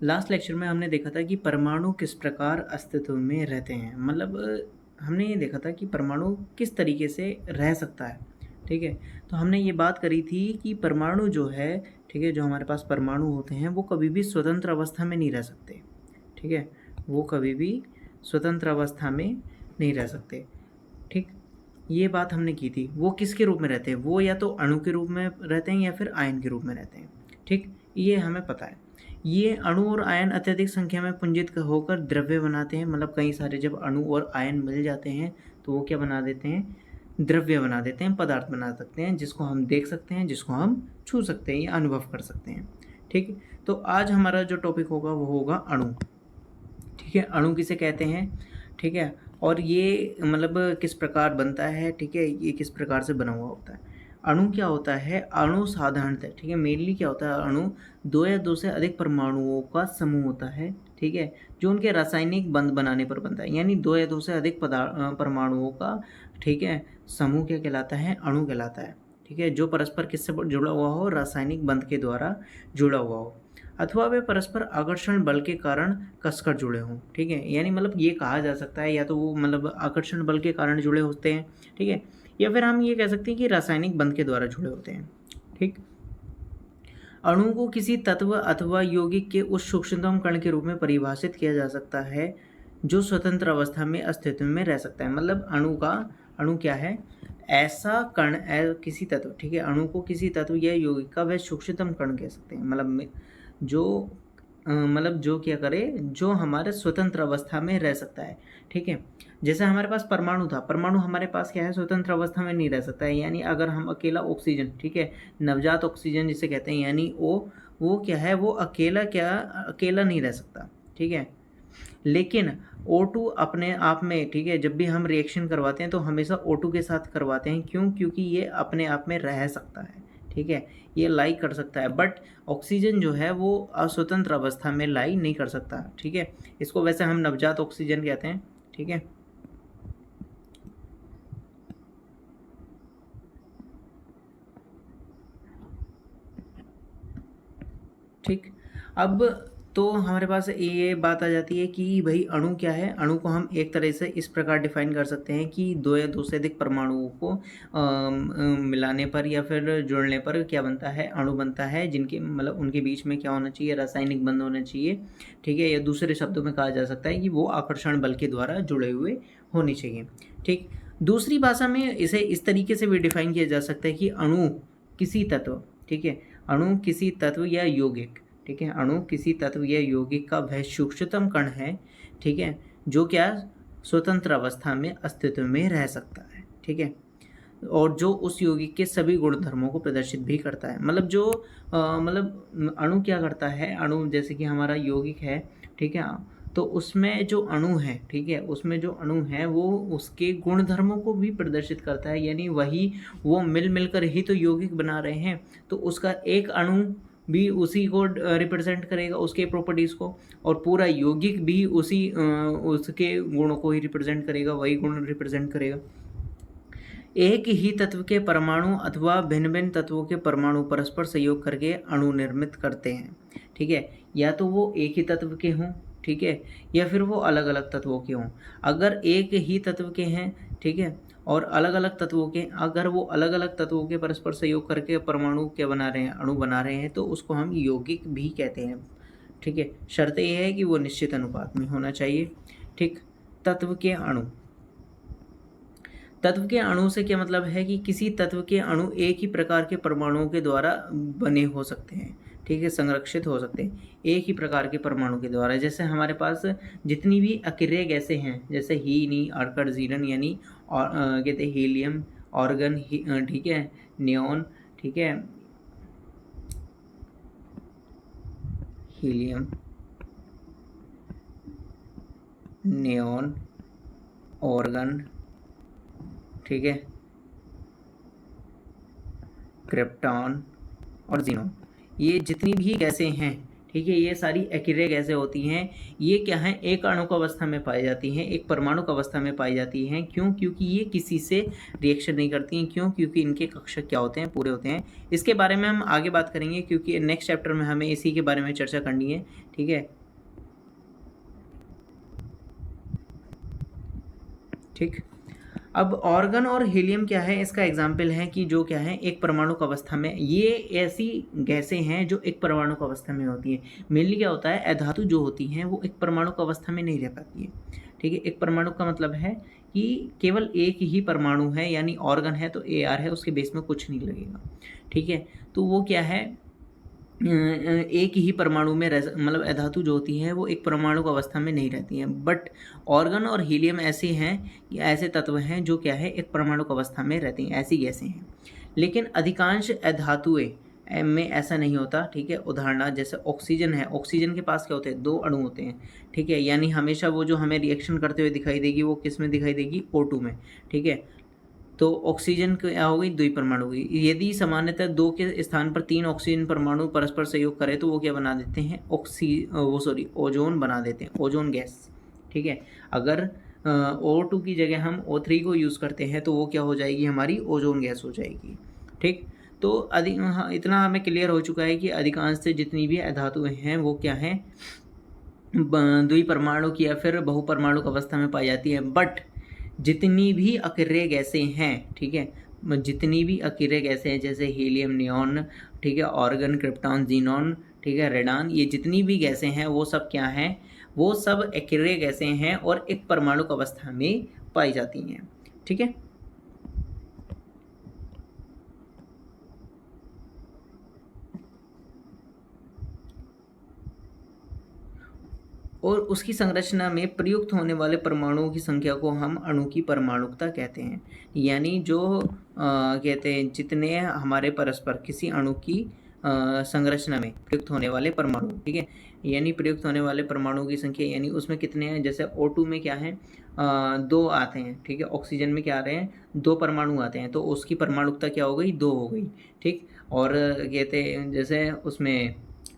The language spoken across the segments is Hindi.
लास्ट लेक्चर में हमने देखा था कि परमाणु किस प्रकार अस्तित्व में रहते हैं। मतलब हमने ये देखा था कि परमाणु किस तरीके से रह सकता है। ठीक है, तो हमने ये बात करी थी कि परमाणु जो है, ठीक है, जो हमारे पास परमाणु होते हैं वो कभी भी स्वतंत्र अवस्था में नहीं रह सकते। ठीक है, वो कभी भी स्वतंत्र अवस्था में नहीं रह सकते। ठीक, ये बात हमने की थी। वो किसके रूप में रहते हैं? वो या तो अणु के रूप में रहते हैं या फिर आयन के रूप में रहते हैं। ठीक, ये हमें पता है। ये अणु और आयन अत्यधिक संख्या में पुंजित होकर द्रव्य बनाते हैं। मतलब कई सारे जब अणु और आयन मिल जाते हैं तो वो क्या बना देते हैं? द्रव्य बना देते हैं, पदार्थ बना सकते हैं, जिसको हम देख सकते हैं, जिसको हम छू सकते हैं या अनुभव कर सकते हैं। ठीक, तो आज हमारा जो टॉपिक होगा वो होगा अणु। ठीक है, अणु किसे कहते हैं? ठीक है, और ये मतलब किस प्रकार बनता है? ठीक है, ये किस प्रकार से बना हुआ होता है? अणु क्या होता है? अणु साधारणतः, ठीक है, मेनली क्या होता है? अणु दो या दो से अधिक परमाणुओं का समूह होता है। ठीक है, जो उनके रासायनिक बंध बनाने पर बनता है। यानी दो या दो से अधिक परमाणुओं का, ठीक है, समूह क्या कहलाता है? अणु कहलाता है। ठीक है, जो परस्पर किससे जुड़ा हुआ हो? रासायनिक बंध के द्वारा जुड़ा हुआ हो, अथवा वे परस्पर आकर्षण बल के कारण कसकर जुड़े हों। ठीक है, यानी मतलब ये कहा जा सकता है या तो वो मतलब आकर्षण बल के कारण जुड़े होते हैं, ठीक है, या फिर हम ये कह सकते हैं कि रासायनिक बंध के द्वारा जुड़े होते हैं। ठीक, अणु को किसी तत्व अथवा यौगिक के उस सूक्ष्मतम कण के रूप में परिभाषित किया जा सकता है जो स्वतंत्र अवस्था में अस्तित्व में रह सकता है। मतलब अणु क्या है? ऐसा कण, किसी तत्व, ठीक है, अणु को किसी तत्व या यौगिक का वह सूक्ष्मतम कण कह सकते हैं। जो मतलब जो क्या करे, जो हमारे स्वतंत्र अवस्था में रह सकता है। ठीक है, जैसे हमारे पास परमाणु था, परमाणु हमारे पास क्या है? स्वतंत्र अवस्था में नहीं रह सकता है। यानी अगर हम अकेला ऑक्सीजन, ठीक है, नवजात ऑक्सीजन जिसे कहते हैं, यानी वो क्या है? वो अकेला नहीं रह सकता। ठीक है, लेकिन O2 अपने आप में, ठीक है, जब भी हम रिएक्शन करवाते हैं तो हमेशा O2 के साथ करवाते हैं। क्यों? क्योंकि ये अपने आप में रह सकता है। ठीक है, ये लाई कर सकता है, बट ऑक्सीजन जो है वो अस्वतंत्र अवस्था में लाई नहीं कर सकता। ठीक है, इसको वैसे हम नवजात ऑक्सीजन कहते हैं। ठीक है, ठीक, अब तो हमारे पास ये बात आ जाती है कि भाई अणु क्या है? अणु को हम एक तरह से इस प्रकार डिफाइन कर सकते हैं कि दो या दो से अधिक परमाणुओं को मिलाने पर या फिर जुड़ने पर क्या बनता है? अणु बनता है, जिनके मतलब उनके बीच में क्या होना चाहिए? रासायनिक बंध होना चाहिए। ठीक है, या दूसरे शब्दों में कहा जा सकता है कि वो आकर्षण बल के द्वारा जुड़े हुए होने चाहिए। ठीक, दूसरी भाषा में इसे इस तरीके से भी डिफाइन किया जा सकता है कि अणु किसी तत्व, ठीक है, अणु किसी तत्व या यौगिक, ठीक है, अणु किसी तत्व या यौगिक का वह सूक्ष्मतम कण है, ठीक है, जो क्या स्वतंत्र अवस्था में अस्तित्व में रह सकता है। ठीक है, और जो उस यौगिक के सभी गुण धर्मों को प्रदर्शित भी करता है। मतलब मतलब अणु क्या करता है? अणु जैसे कि हमारा यौगिक है, ठीक है, तो उसमें जो अणु है, ठीक है, उसमें जो अणु है वो उसके गुण धर्मों को भी प्रदर्शित करता है। यानी वो मिलकर ही तो यौगिक बना रहे हैं, तो उसका एक अणु भी उसी को रिप्रेजेंट करेगा, उसके प्रॉपर्टीज़ को, और पूरा यौगिक भी उसके गुणों को ही रिप्रेजेंट करेगा, वही गुण रिप्रेजेंट करेगा। एक ही तत्व के परमाणु अथवा भिन्न भिन्न तत्वों के परमाणु परस्पर सहयोग करके अणु निर्मित करते हैं। ठीक है, या तो वो एक ही तत्व के हों, ठीक है, या फिर वो अलग अलग तत्वों के हों। अगर एक ही तत्व के हैं, ठीक है, और अलग अलग तत्वों के, अगर वो अलग अलग तत्वों के परस्पर सहयोग करके परमाणु क्या बना रहे हैं? अणु बना रहे हैं, तो उसको हम यौगिक भी कहते हैं। ठीक है, शर्त यह है कि वो निश्चित अनुपात में होना चाहिए। ठीक, तत्व के अणु, तत्व के अणु से क्या मतलब है कि किसी तत्व के अणु एक ही प्रकार के परमाणुओं के द्वारा बने हो सकते हैं। ठीक है, संरक्षित हो सकते हैं एक ही प्रकार के परमाणु के द्वारा। जैसे हमारे पास जितनी भी अक्रिय गैसें हैं, जैसे हीनी, अर्कड, जीरन, यानी और कहते हैं हीलियम, ऑर्गन, ठीक है, नियॉन, ठीक है, हीलियम, नियॉन, ऑर्गन, ठीक है, क्रिप्टॉन और जीनोन, ये जितनी भी गैसें हैं, ठीक है, ये सारी एक्रे गैसें होती हैं। ये क्या है, एक आणुक अवस्था में पाई जाती हैं, एक परमाणुक अवस्था में पाई जाती हैं। क्यों? क्योंकि ये किसी से रिएक्शन नहीं करती हैं। क्यों? क्योंकि इनके कक्षक क्या होते हैं, पूरे होते हैं। इसके बारे में हम आगे बात करेंगे, क्योंकि नेक्स्ट चैप्टर में हमें इसी के बारे में चर्चा करनी है। ठीक है, ठीक। अब ऑर्गन और हीलियम क्या है, इसका एग्जाम्पल है कि जो क्या है, एक परमाणुक अवस्था में, ये ऐसी गैसें हैं जो एक परमाणुक अवस्था में होती हैं। मेनली क्या होता है, अधातु जो होती हैं वो एक परमाणुक अवस्था में नहीं रह पाती है। ठीक है, एक परमाणु का मतलब है कि केवल एक ही परमाणु है, यानी ऑर्गन है तो AR है, उसके बेस में कुछ नहीं लगेगा। ठीक है, तो वो क्या है, एक ही परमाणु में रह, मतलब अधातु जो होती हैं वो एक परमाणु अवस्था में नहीं रहती हैं। बट ऑर्गन और हीलियम ऐसे हैं, ऐसे तत्व हैं जो क्या है, एक परमाणु अवस्था में रहती हैं, ऐसी गैसें हैं। लेकिन अधिकांश अधातुएं में ऐसा नहीं होता। ठीक है, उदाहरण जैसे ऑक्सीजन है, ऑक्सीजन के पास क्या होते हैं, 2 अणु होते हैं। ठीक है, यानी हमेशा वो जो हमें रिएक्शन करते हुए दिखाई देगी वो किस में दिखाई देगी, O2 में। ठीक है, तो ऑक्सीजन क्या हो गई, द्विपरमाणु हो गई। यदि सामान्यतः 2 के स्थान पर 3 ऑक्सीजन परमाणु परस्पर सहयोग करें तो वो क्या बना देते हैं, ओजोन बना देते हैं, ओजोन गैस। ठीक है, अगर O2 की जगह हम O3 को यूज़ करते हैं तो वो क्या हो जाएगी, हमारी ओजोन गैस हो जाएगी। ठीक, तो इतना हमें क्लियर हो चुका है कि अधिकांश से जितनी भी धातुएं हैं वो क्या हैं, द्विपरमाणु की या फिर बहुपरमाणु अवस्था में पाई जाती है। बट जितनी भी अक्रिय गैसें हैं, ठीक है, जितनी भी अक्रिय गैसें हैं जैसे हीलियम, नियॉन, ठीक है, ऑर्गन, क्रिप्टॉन, जीनॉन, ठीक है, रेडॉन, ये जितनी भी गैसें हैं वो सब क्या हैं, वो सब अक्रिय गैसें हैं और एक परमाणु अवस्था में पाई जाती हैं। ठीक है, और उसकी संरचना में प्रयुक्त होने वाले परमाणुओं की संख्या को हम अणु की परमाणुकता कहते हैं। यानी जो कहते हैं जितने हमारे परस्पर किसी अणु की संरचना में प्रयुक्त होने वाले परमाणु, ठीक है, यानी प्रयुक्त होने वाले परमाणुओं की संख्या, यानी उसमें कितने हैं, जैसे O2 में क्या है, 2 आते हैं। ठीक है, ऑक्सीजन में क्या आ रहे हैं, 2 परमाणु आते हैं, तो उसकी परमाणुकता क्या हो गई, 2 हो गई। ठीक, और कहते हैं जैसे उसमें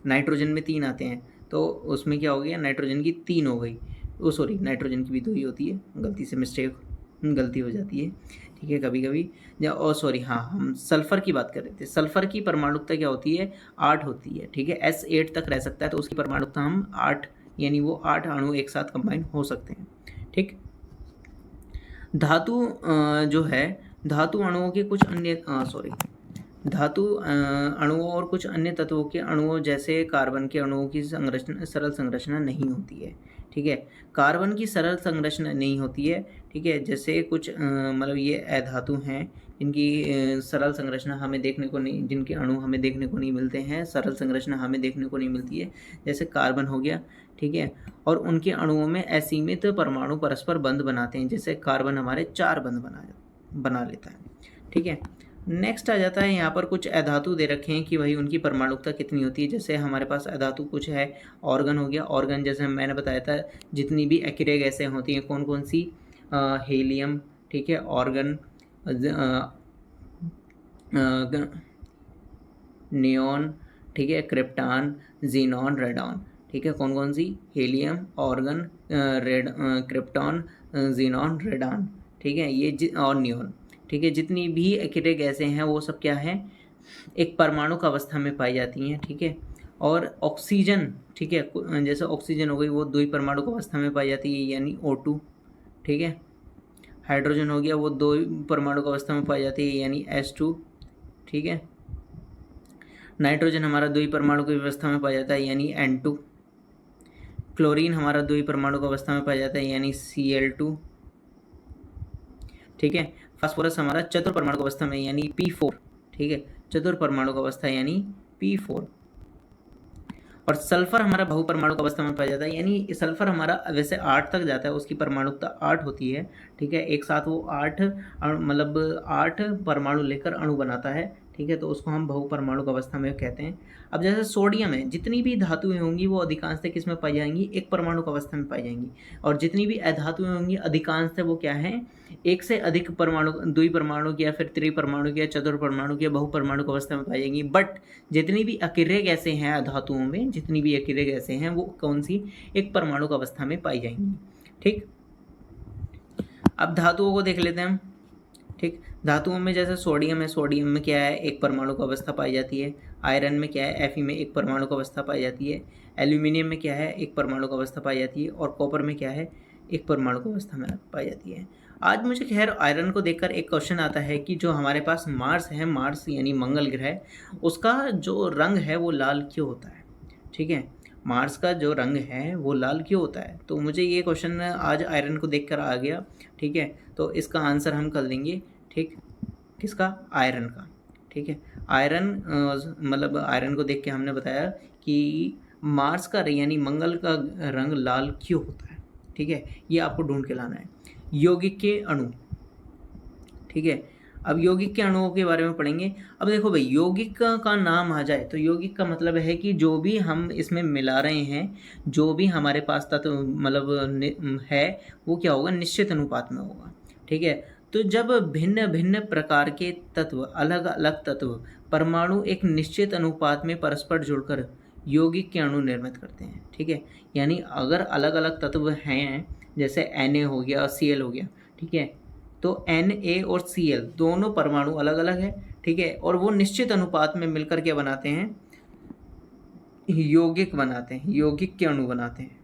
नाइट्रोजन में 3 आते हैं तो उसमें क्या हो गया, नाइट्रोजन की 3 हो गई। सॉरी, नाइट्रोजन की भी 2 ही होती है, गलती से गलती हो जाती है। ठीक है, कभी कभी सॉरी, हाँ, हम सल्फ़र की बात कर रहे थे। सल्फ़र की परमाणुकता क्या होती है, 8 होती है। ठीक है, S8 तक रह सकता है तो उसकी परमाणुकता हम 8, यानी वो 8 अणु एक साथ कंबाइन हो सकते हैं। ठीक, धातु जो है, धातु अणुओं के कुछ अन्य धातु अणुओं और कुछ अन्य तत्वों के अणुओं जैसे कार्बन के अणुओं की सरल संरचना नहीं होती है। ठीक है, कार्बन की सरल संरचना नहीं होती है। ठीक है, जैसे कुछ मतलब ये अधातु हैं जिनकी सरल संरचना हमें देखने को नहीं, जिनके अणु हमें देखने को नहीं मिलते हैं, सरल संरचना हमें देखने को नहीं मिलती है, जैसे कार्बन हो गया। ठीक है, और उनके अणुओं में असीमित परमाणु परस्पर बंध बनाते हैं, जैसे कार्बन हमारे 4 बंध बना लेता है। ठीक है, नेक्स्ट आ जाता है, यहाँ पर कुछ अधातु दे रखे हैं कि भाई उनकी परमाणुकता कितनी होती है। जैसे हमारे पास अधातु कुछ है, ऑर्गन हो गया। ऑर्गन जैसे मैंने बताया था, जितनी भी एक्रे गैसें होती हैं, कौन कौन सी, हीलियम, ठीक है, ऑर्गन, नियॉन, ठीक है, क्रिप्टॉन, जीनॉन, रेडॉन। ठीक है, कौन कौन सी, helium, argon, krypton, xenon, radon. ठीक है, ये और नियॉन। ठीक है, जितनी भी एक्रे गैसें हैं वो सब क्या है, एक परमाणु अवस्था में पाई जाती हैं। ठीक है, और ऑक्सीजन, ठीक है, जैसे ऑक्सीजन हो गई वो द्विपरमाणु अवस्था में पाई जाती है, यानी O2। ठीक है, हाइड्रोजन हो गया वो 2 परमाणु अवस्था में पाई जाती है, यानी H2। ठीक है, नाइट्रोजन हमारा द्विपरमाणु की अवस्था में पाया जाता है, यानी N2। क्लोरीन हमारा द्विपरमाणु अवस्था में पाया जाता है, यानी Cl2। ठीक है, फास्फोरस हमारा चतुर्परमाणु अवस्था में, यानी P4। ठीक है, चतुर्परमाणु अवस्था यानी P4। और सल्फर हमारा बहुपरमाणु अवस्था में पाया जाता है, यानी सल्फर हमारा वैसे 8 तक जाता है, उसकी परमाणुकता 8 होती है। ठीक है, एक साथ वो 8 मतलब 8 परमाणु लेकर अणु बनाता है। ठीक है, तो उसको हम बहुपरमाणुक अवस्था में कहते हैं। अब जैसे सोडियम है, जितनी भी धातुएं होंगी वो अधिकांशतः किस में पाई जाएंगी, एक परमाणुक अवस्था में पाई जाएंगी, और जितनी भी अधातुएं होंगी अधिकांशतः वो क्या है, एक से अधिक परमाणु, द्विपरमाणुक या फिर त्रिपरमाणुक या चतुर्परमाणुक या बहुपरमाणुक अवस्था में पाई जाएंगी। बट जितनी भी अकेले गैसें हैं अधातुओं में, जितनी भी अकेले गैसें हैं वो कौन सी, एक परमाणुक अवस्था में पाई जाएंगी। ठीक, अब धातुओं को देख लेते हैं हम। ठीक, धातुओं में जैसे सोडियम है, सोडियम में क्या है, एक परमाणुक अवस्था पाई जाती है। आयरन में क्या है, Fe में एक परमाणुक अवस्था पाई जाती है। एल्यूमिनियम में क्या है, एक परमाणुक अवस्था पाई जाती है। और कॉपर में क्या है, एक परमाणुक अवस्था में पाई जाती है। आज मुझे खैर आयरन को देखकर एक क्वेश्चन आता है कि जो हमारे पास मार्स है, मार्स यानी मंगल ग्रह, उसका जो रंग है वो लाल क्यों होता है। ठीक है, मार्स का जो रंग है वो लाल क्यों होता है, तो मुझे ये क्वेश्चन आज आयरन को देखकर आ गया। ठीक है, तो इसका आंसर हम कर देंगे। ठीक, किसका, आयरन का। ठीक है, आयरन मतलब आयरन को देख के हमने बताया कि मार्स का यानी मंगल का रंग लाल क्यों होता है। ठीक है, ये आपको ढूंढ के लाना है। यौगिक के अणु, ठीक है, अब यौगिक के अणुओं के बारे में पढ़ेंगे। अब देखो भाई, यौगिक का नाम आ जाए तो यौगिक का मतलब है कि जो भी हम इसमें मिला रहे हैं, जो भी हमारे पास तत्व मतलब है, वो क्या होगा, निश्चित अनुपात में होगा। ठीक है, तो जब भिन्न भिन्न प्रकार के तत्व, अलग अलग तत्व, परमाणु एक निश्चित अनुपात में परस्पर जुड़कर यौगिक के अणु निर्मित करते हैं। ठीक है, यानी अगर अलग अलग तत्व हैं, जैसे Na हो गया और Cl हो गया, ठीक है, तो Na और Cl दोनों परमाणु अलग अलग है। ठीक है, और वो निश्चित अनुपात में मिलकर क्या बनाते हैं, यौगिक बनाते हैं, यौगिक के अणु बनाते हैं।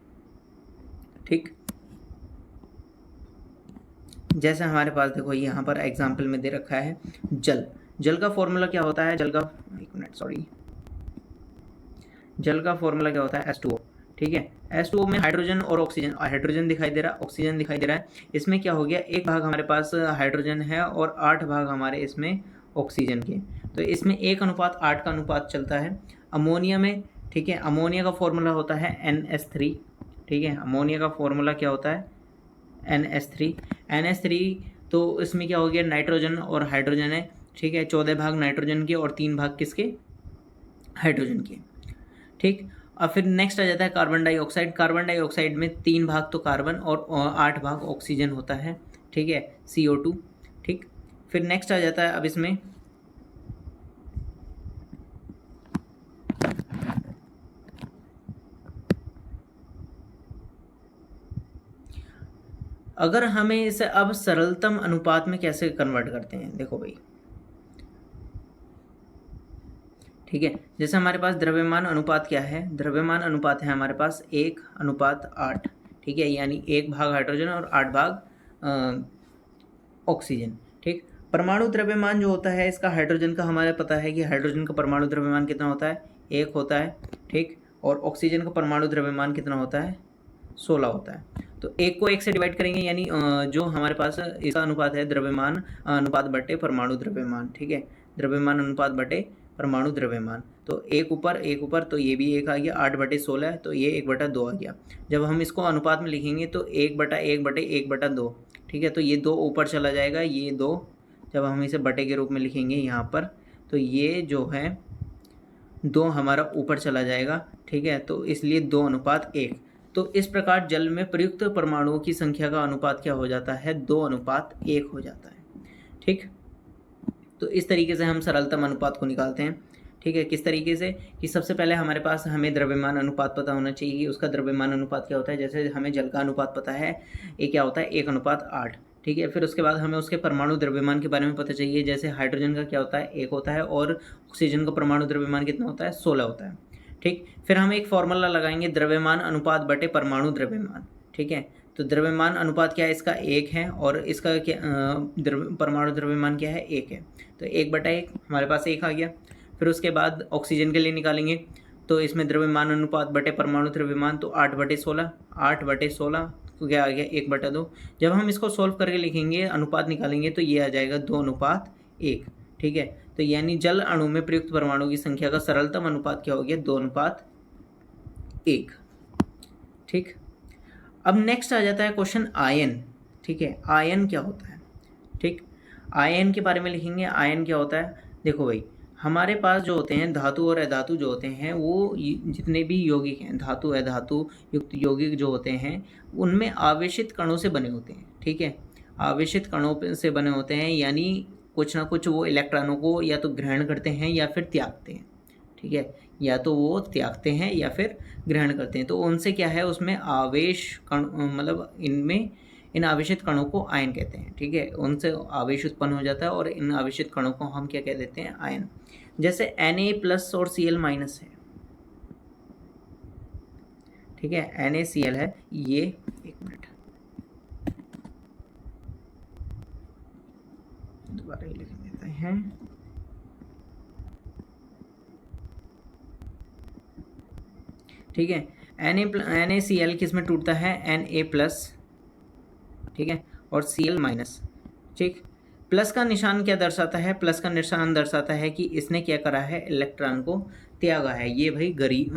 ठीक, जैसे हमारे पास देखो यहाँ पर एग्जाम्पल में दे रखा है जल। जल का फॉर्मूला क्या होता है, जल का, एक मिनट सॉरी, जल का फॉर्मूला क्या होता है, H2O। ठीक है, H2O में हाइड्रोजन और ऑक्सीजन, हाइड्रोजन दिखाई दे रहा है, ऑक्सीजन दिखाई दे रहा है। इसमें क्या हो गया, एक भाग हमारे पास हाइड्रोजन है और 8 भाग हमारे इसमें ऑक्सीजन के, तो इसमें 1:8 का अनुपात चलता है। अमोनिया में, ठीक है, अमोनिया का फॉर्मूला होता है NH3। ठीक है, अमोनिया का फॉर्मूला क्या होता है, NH3। तो इसमें क्या हो गया, नाइट्रोजन और हाइड्रोजन है। ठीक है, 14 भाग नाइट्रोजन के और 3 भाग किसके, हाइड्रोजन के। ठीक, अब फिर नेक्स्ट आ जाता है कार्बन डाइऑक्साइड। कार्बन डाइऑक्साइड में 3 भाग तो कार्बन और 8 भाग ऑक्सीजन होता है। ठीक है, CO2। ठीक, फिर नेक्स्ट आ जाता है अब इसमें अगर हमें इसे अब सरलतम अनुपात में कैसे कन्वर्ट करते हैं, देखो भाई। ठीक है, जैसे हमारे पास द्रव्यमान अनुपात क्या है, द्रव्यमान अनुपात है हमारे पास 1:8। ठीक है, यानी 1 भाग हाइड्रोजन और 8 भाग ऑक्सीजन। ठीक, परमाणु द्रव्यमान जो होता है इसका, हाइड्रोजन का हमारे पता है कि हाइड्रोजन का परमाणु द्रव्यमान कितना होता है, 1 होता है। ठीक, और ऑक्सीजन का परमाणु द्रव्यमान कितना होता है, 16 होता है। तो 1 को 1 से डिवाइड करेंगे, यानी जो हमारे पास इसका अनुपात है द्रव्यमान अनुपात बटे परमाणु द्रव्यमान। ठीक है, द्रव्यमान अनुपात बटे परमाणु द्रव्यमान, तो 1 ऊपर, तो ये भी 1 आ गया, 8/16 तो ये 1/2 आ गया। जब हम इसको अनुपात में लिखेंगे तो 1/1/1/2। ठीक है, तो ये 2 ऊपर चला जाएगा, ये 2 जब हम इसे बटे के रूप में लिखेंगे यहाँ पर, तो ये जो है 2 हमारा ऊपर चला जाएगा। ठीक है, तो इसलिए 2:1। तो इस प्रकार जल में प्रयुक्त परमाणुओं की संख्या का अनुपात क्या हो जाता है, 2:1 हो जाता है। ठीक, तो इस तरीके से हम सरलतम अनुपात को निकालते हैं। ठीक है, किस तरीके से, कि सबसे पहले हमारे पास हमें द्रव्यमान अनुपात पता होना चाहिए कि उसका द्रव्यमान अनुपात क्या होता है। जैसे हमें जल का अनुपात पता है, ये क्या होता है, 1:8। ठीक है, फिर उसके बाद हमें उसके परमाणु द्रव्यमान के बारे में पता चाहिए। जैसे हाइड्रोजन का क्या होता है, 1 होता है, और ऑक्सीजन का परमाणु द्रव्यमान कितना होता है, 16 होता है। ठीक, फिर हम एक फॉर्मूला लगाएंगे, द्रव्यमान अनुपात बटे परमाणु द्रव्यमान। ठीक है, तो द्रव्यमान अनुपात क्या है, इसका 1 है, और इसका क्या परमाणु द्रव्यमान क्या है, 1 है, तो 1/1 हमारे पास 1 आ गया। फिर उसके बाद ऑक्सीजन के लिए निकालेंगे, तो इसमें द्रव्यमान अनुपात बटे परमाणु द्रव्यमान, तो 8/16 तो क्या आ गया, 1/2। जब हम इसको सॉल्व करके लिखेंगे, अनुपात निकालेंगे, तो ये आ जाएगा 2:1। ठीक है, तो यानी जल अणु में प्रयुक्त परमाणु की संख्या का सरलतम अनुपात क्या हो गया, 2:1। ठीक, अब नेक्स्ट आ जाता है क्वेश्चन आयन। ठीक है, आयन क्या होता है। ठीक, आयन के बारे में लिखेंगे, आयन क्या होता है। देखो भाई, हमारे पास जो होते हैं धातु और अधातु जो होते हैं वो जितने भी यौगिक हैं, धातु अधातु युक्त यौगिक जो होते हैं उनमें आवेशित कणों से बने होते हैं। ठीक है, आवेशित कणों से बने होते हैं, यानी कुछ ना कुछ वो इलेक्ट्रॉनों को या तो ग्रहण करते हैं या फिर त्यागते हैं। ठीक है, या तो वो त्यागते हैं या फिर ग्रहण करते हैं। तो उनसे क्या है, उसमें आवेश कण, मतलब इनमें इन आवेशित कणों को आयन कहते हैं। ठीक है, उनसे आवेश उत्पन्न हो जाता है और इन आवेशित कणों को हम क्या कह देते हैं, आयन। जैसे Na+ और Cl- है। ठीक है, NaCl है ये, एक मिनट दोबारा ही लिख देते हैं। ठीक है, NaCl किस में टूटता है, Na+, ठीक है, और Cl-। ठीक, प्लस का निशान क्या दर्शाता है, प्लस का निशान दर्शाता है कि इसने क्या करा है, इलेक्ट्रॉन को त्यागा है, ये भाई गरीब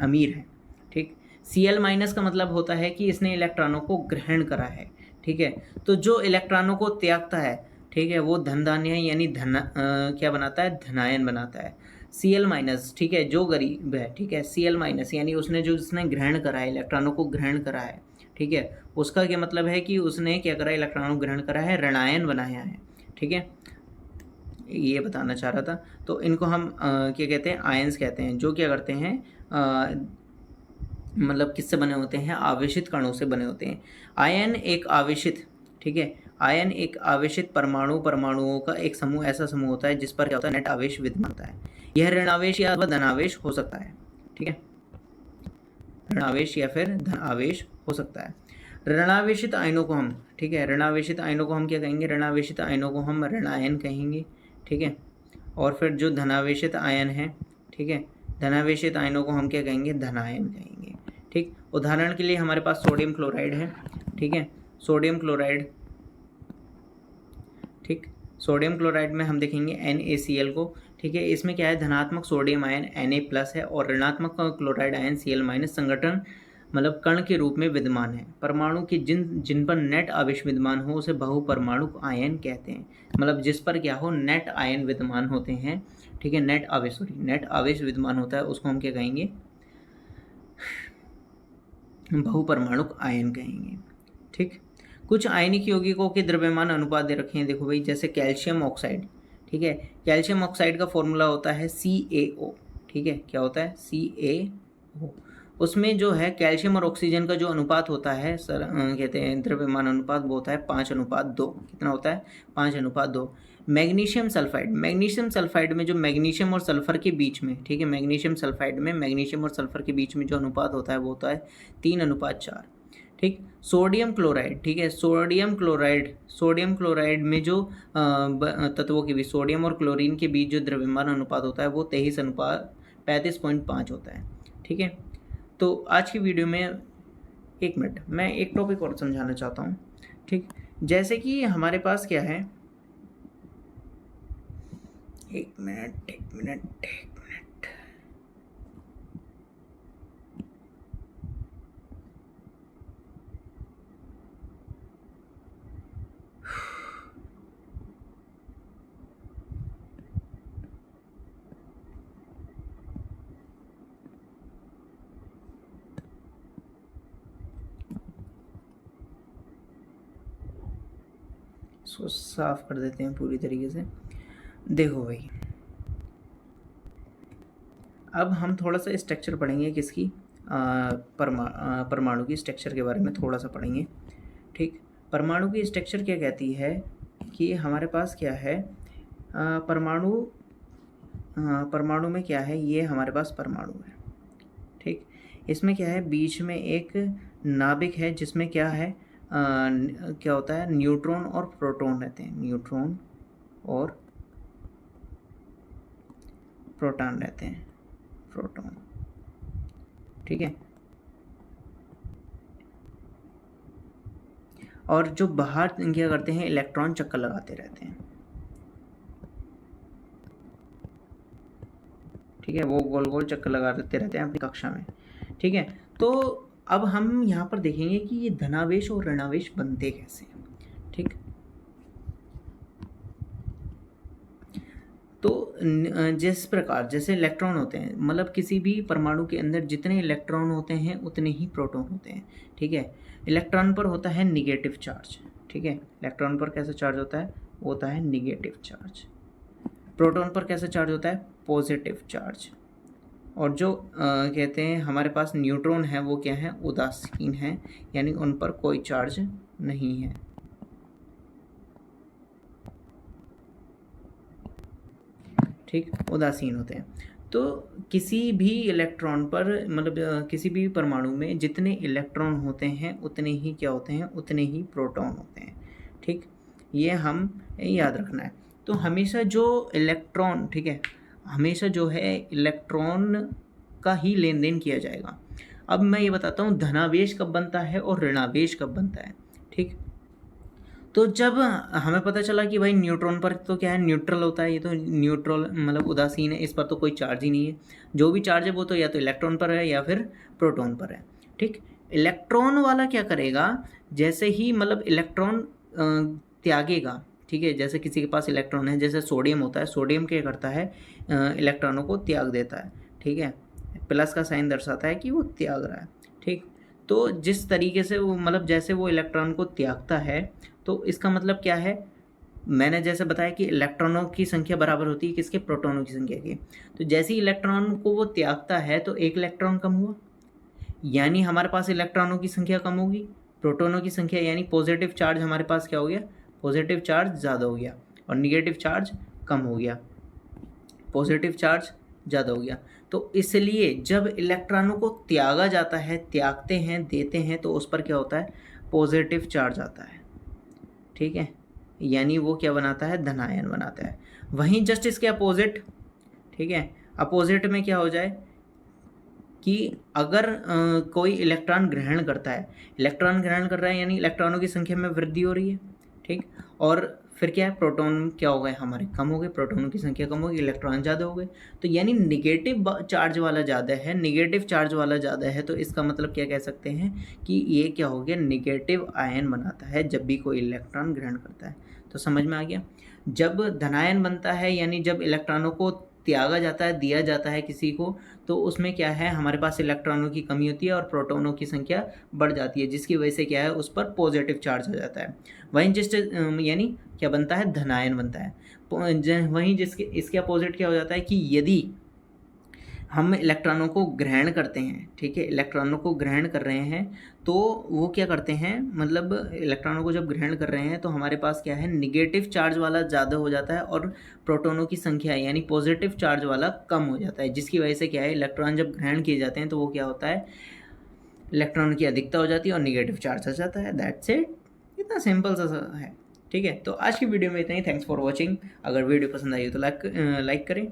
अमीर है। ठीक, Cl- का मतलब होता है कि इसने इलेक्ट्रॉनों को ग्रहण करा है। ठीक है, तो जो इलेक्ट्रॉनों को त्यागता है, ठीक है, वो धन धान्य यानी क्या बनाता है, धनायन बनाता है। Cl-, ठीक है, जो गरीब है, ठीक है, Cl- यानी उसने जो जिसने ग्रहण करा है, इलेक्ट्रॉनों को ग्रहण करा है, ठीक है, उसका क्या मतलब है कि उसने क्या करा है, इलेक्ट्रॉनों को ग्रहण करा है, ऋणायन बनाया है। ठीक है, ये बताना चाह रहा था। तो इनको हम क्या कहते हैं, आयंस कहते हैं, जो क्या करते हैं, मतलब किससे बने होते हैं, आवेशित कणों से बने होते हैं। आयन एक आवेशित, ठीक है, आयन एक आवेशित परमाणुओं का एक समूह, ऐसा समूह होता है जिस पर क्या होता है, नेट आवेश विद्यमान होता है। यह ऋणावेश या धनावेश हो सकता है। ठीक है, ऋणावेश या फिर धन आवेश हो सकता है। ऋणावेशित आयनों को हम, ठीक है, ऋणावेशित आयनों को हम क्या कहेंगे, ऋणावेशित आयनों को हम ऋणायन कहेंगे। ठीक है, और फिर जो धनावेशित आयन है, ठीक है, धनावेशित आयनों को हम क्या कहेंगे, धनायन कहेंगे। ठीक, उदाहरण के लिए हमारे पास सोडियम क्लोराइड है। ठीक है, सोडियम क्लोराइड, ठीक, सोडियम क्लोराइड में हम देखेंगे NaCl को। ठीक है, इसमें क्या है, धनात्मक सोडियम आयन Na+ है और ऋणात्मक क्लोराइड आयन Cl- संगठन मतलब कण के रूप में विद्यमान है। परमाणु के जिन पर नेट आवेश विद्यमान हो उसे बहुपरमाणु आयन कहते हैं। मतलब जिस पर क्या हो, नेट आयन विद्यमान होते हैं। ठीक है, नेट आवेश विद्यमान होता है, उसको हम क्या कहेंगे, बहुपरमाणुक आयन कहेंगे। ठीक, कुछ आयनिक यौगिकों के द्रव्यमान अनुपात दे रखे हैं, देखो भाई, जैसे कैल्शियम ऑक्साइड। ठीक है, कैल्शियम ऑक्साइड का फॉर्मूला होता है CaO। ठीक है, क्या होता है, CaO। उसमें जो है कैल्शियम और ऑक्सीजन का जो अनुपात होता है सर, कहते हैं द्रव्यमान अनुपात, वो होता है 5:2। कितना होता है, 5:2। मैग्नीशियम सल्फाइड में जो मैग्नीशियम और सल्फर के बीच में, ठीक है, मैग्नीशियम सल्फाइड में मैग्नीशियम और सल्फर के बीच में जो अनुपात होता है वो होता है 3:4। ठीक, सोडियम क्लोराइड, ठीक है, सोडियम क्लोराइड में जो तत्वों के बीच, सोडियम और क्लोरीन के बीच जो द्रव्यमान अनुपात होता है वो 35:5 होता है। ठीक है, तो आज की वीडियो में, एक मिनट, मैं एक टॉपिक और समझाना चाहता हूँ। ठीक, जैसे कि हमारे पास क्या है, एक मिनट, इसको साफ कर देते हैं पूरी तरीके से। देखो भाई, अब हम थोड़ा सा स्ट्रक्चर पढ़ेंगे किसकी, परमाणु की स्ट्रक्चर के बारे में थोड़ा सा पढ़ेंगे। ठीक, परमाणु की स्ट्रक्चर क्या कहती है कि हमारे पास क्या है, परमाणु में क्या है, ये हमारे पास परमाणु है। ठीक, इसमें क्या है, बीच में एक नाभिक है जिसमें क्या है, क्या होता है, न्यूट्रॉन और प्रोटॉन रहते हैं, न्यूट्रॉन और प्रोटॉन रहते हैं, प्रोटॉन। ठीक है, और जो बाहर क्या करते हैं, इलेक्ट्रॉन चक्कर लगाते रहते हैं। ठीक है, वो गोल गोल चक्कर लगाते रहते हैं अपनी कक्षा में। ठीक है, तो अब हम यहाँ पर देखेंगे कि ये धनावेश और ऋणावेश बनते कैसे हैं। ठीक, तो जिस प्रकार जैसे इलेक्ट्रॉन होते हैं, मतलब किसी भी परमाणु के अंदर जितने इलेक्ट्रॉन होते हैं उतने ही प्रोटॉन होते हैं, ठीक है। इलेक्ट्रॉन पर होता है निगेटिव चार्ज, ठीक है। इलेक्ट्रॉन पर कैसा चार्ज होता है? होता है निगेटिव चार्ज। प्रोटॉन पर कैसा चार्ज होता है? Positive charge. और जो कहते हैं हमारे पास न्यूट्रॉन है वो क्या है? उदासीन है, यानी उन पर कोई चार्ज नहीं है। ठीक, उदासीन होते हैं। तो किसी भी इलेक्ट्रॉन पर, मतलब किसी भी परमाणु में जितने इलेक्ट्रॉन होते हैं उतने ही क्या होते हैं? उतने ही प्रोटॉन होते हैं, ठीक। ये हम याद रखना है। तो हमेशा जो इलेक्ट्रॉन, ठीक है, हमेशा जो है इलेक्ट्रॉन का ही लेन देन किया जाएगा। अब मैं ये बताता हूँ धनावेश कब बनता है और ऋणावेश कब बनता है, ठीक। तो जब हमें पता चला कि भाई न्यूट्रॉन पर तो क्या है? न्यूट्रल होता है, ये तो न्यूट्रल मतलब उदासीन है, इस पर तो कोई चार्ज ही नहीं है। जो भी चार्ज है वो तो या तो इलेक्ट्रॉन पर है या फिर प्रोटॉन पर है, ठीक। इलेक्ट्रॉन वाला क्या करेगा? जैसे ही मतलब इलेक्ट्रॉन त्यागेगा, ठीक है, जैसे किसी के पास इलेक्ट्रॉन है, जैसे सोडियम होता है, सोडियम क्या करता है? इलेक्ट्रॉनों को त्याग देता है, ठीक है। प्लस का साइन दर्शाता है कि वो त्याग रहा है, ठीक। तो जिस तरीके से वो मतलब जैसे वो इलेक्ट्रॉन को त्यागता है, तो इसका मतलब क्या है? मैंने जैसे बताया कि इलेक्ट्रॉनों की संख्या बराबर होती है किसके? प्रोटॉनों की संख्या की। तो जैसे ही इलेक्ट्रॉन को वो त्यागता है तो एक इलेक्ट्रॉन कम हुआ, यानी हमारे पास इलेक्ट्रॉनों की संख्या कम होगी, प्रोटॉनों की संख्या यानी पॉजिटिव चार्ज हमारे पास क्या हो गया? पॉजिटिव चार्ज ज़्यादा हो गया और निगेटिव चार्ज कम हो गया, पॉजिटिव चार्ज ज़्यादा हो गया। तो इसलिए जब इलेक्ट्रॉनों को त्यागा जाता है, त्यागते हैं, देते हैं, तो उस पर क्या होता है? पॉजिटिव चार्ज आता है, ठीक है, यानी वो क्या बनाता है? धनायन बनाता है। वहीं जस्ट इसके अपोजिट, ठीक है, अपोजिट में क्या हो जाए कि अगर कोई इलेक्ट्रॉन ग्रहण करता है, इलेक्ट्रॉन ग्रहण कर रहा है यानी इलेक्ट्रॉनों की संख्या में वृद्धि हो रही है, ठीक। और फिर क्या है? प्रोटॉन क्या हो गए? हमारे कम हो गए, प्रोटॉनों की संख्या कम होगी, इलेक्ट्रॉन ज़्यादा हो गए। तो यानी निगेटिव चार्ज वाला ज़्यादा है, निगेटिव चार्ज वाला ज़्यादा है, तो इसका मतलब क्या कह सकते हैं कि ये क्या हो गया? निगेटिव आयन बनाता है जब भी कोई इलेक्ट्रॉन ग्रहण करता है। तो समझ में आ गया? जब धनायन बनता है यानी जब इलेक्ट्रॉनों को त्यागा जाता है, दिया जाता है किसी को, तो उसमें क्या है? हमारे पास इलेक्ट्रॉनों की कमी होती है और प्रोटॉनों की संख्या बढ़ जाती है, जिसकी वजह से क्या है? उस पर पॉजिटिव चार्ज हो जाता है। वहीं जिस यानी क्या बनता है? धनायन बनता है। वहीं जिसके इसके अपोजिट क्या हो जाता है कि यदि हम इलेक्ट्रॉनों को ग्रहण करते हैं, ठीक है, इलेक्ट्रॉनों को ग्रहण कर रहे हैं, तो वो क्या करते हैं? मतलब इलेक्ट्रॉनों को जब ग्रहण कर रहे हैं तो हमारे पास क्या है? निगेटिव चार्ज वाला ज़्यादा हो जाता है और प्रोटॉनों की संख्या यानी पॉजिटिव चार्ज वाला कम हो जाता है, जिसकी वजह से क्या है? इलेक्ट्रॉन जब ग्रहण किए जाते हैं तो वो क्या होता है? इलेक्ट्रॉन की अधिकता हो जाती है और निगेटिव चार्ज आ जाता है। दैट्स इट, इतना सिंपल सा है, ठीक है। तो आज की वीडियो में इतना ही। Thanks for watching. अगर वीडियो पसंद आई हो तो लाइक करें।